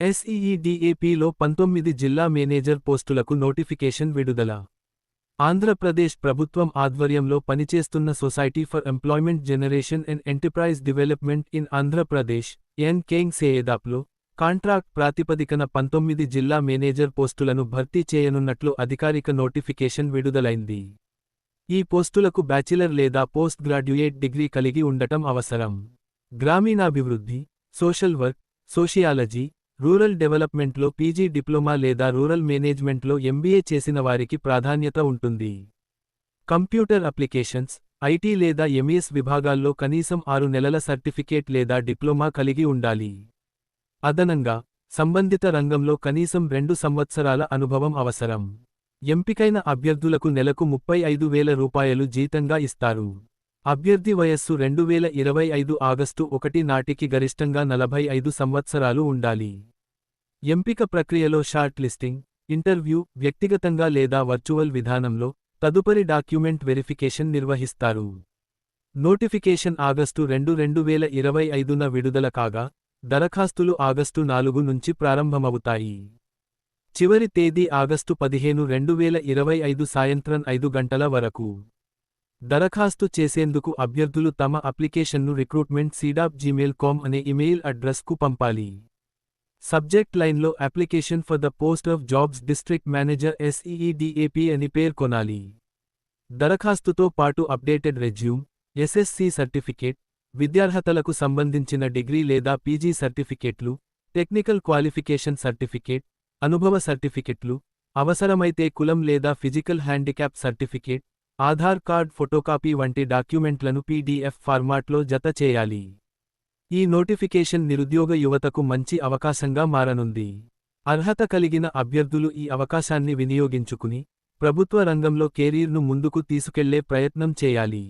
SEEDAPలో 19 జిల్లా మేనేజర్ పోస్టులకు నోటిఫికేషన్ విడుదల. ఆంధ్రప్రదేశ్ ప్రభుత్వం ఆధ్వర్యంలో పనిచేస్తున్న society for employment generation and enterprise development in Andhra Pradesh SEEDAPలో contract ప్రాతిపదికన 19 జిల్లా మేనేజర్ పోస్టులను భర్తీ చేయనున్నట్లు అధికారిక నోటిఫికేషన్ విడుదలైంది. ఈ పోస్టులకు బ్యాచిలర్ లేదా పోస్ట్ గ్రాడ్యుయేట్ డిగ్రీ కలిగి ఉండటం అవసరం. గ్రామీణాభివృద్ధి, సోషల్ వర్క్, సోషియాలజీ, రూరల్ డెవలప్మెంట్లో పీజీ డిప్లొమా లేదా రూరల్ మేనేజ్మెంట్లో MBA చేసిన వారికి ప్రాధాన్యత ఉంటుంది. కంప్యూటర్ అప్లికేషన్స్, IT లేదా MES విభాగాల్లో కనీసం 6 నెలల సర్టిఫికేట్ లేదా డిప్లొమా కలిగి ఉండాలి. అదనంగా, సంబంధిత రంగంలో కనీసం 2 సంవత్సరాల అనుభవం అవసరం. ఎంపికైన అభ్యర్థులకు నెలకు 35,000 రూపాయలు జీతంగా ఇస్తారు. అభ్యర్థి వయస్సు 2025 ఆగస్టు 1 నాటికి గరిష్టంగా 45 సంవత్సరాలు ఉండాలి. ఎంపిక ప్రక్రియలో షార్ట్ లిస్టింగ్, ఇంటర్వ్యూ, వ్యక్తిగతంగా లేదా వర్చువల్ విధానంలో, తదుపరి డాక్యుమెంట్ వెరిఫికేషన్ నిర్వహిస్తారు. నోటిఫికేషన్ ఆగస్టు 2, 2025న విడుదల కాగా, దరఖాస్తులు ఆగస్టు 4 నుంచి ప్రారంభమవుతాయి. చివరి తేదీ ఆగస్టు 15, 2025 సాయంత్రం 5 గంటల వరకు. దరఖాస్తు చేసేందుకు అభ్యర్థులు తమ అప్లికేషన్ను recruitment@gmail.com అనే ఇమెయిల్ అడ్రస్కు పంపాలి. సబ్జెక్ట్ లైన్లో application for the post of jobs district manager SEEDAP అని పేర్కొనాలి. దరఖాస్తుతో పాటు అప్డేటెడ్ రెజ్యూమ్, SSC సర్టిఫికేట్, విద్యార్హతలకు సంబంధించిన డిగ్రీ లేదా PG సర్టిఫికేట్లు, టెక్నికల్ క్వాలిఫికేషన్ సర్టిఫికేట్, అనుభవ సర్టిఫికెట్లు, అవసరమైతే కులం లేదా physical handicap certificate, Aadhaar card photocopy వంటి డాక్యుమెంట్లను PDF ఫార్మాట్లో జత చేయాలి. ఈ నోటిఫికేషన్ నిరుద్యోగ యువతకు మంచి అవకాశంగా మారనుంది. అర్హత కలిగిన అభ్యర్థులు ఈ అవకాశాన్ని వినియోగించుకుని, ప్రభుత్వ రంగంలో కెరీర్ను ముందుకు తీసుకెళ్లే ప్రయత్నం చేయాలి.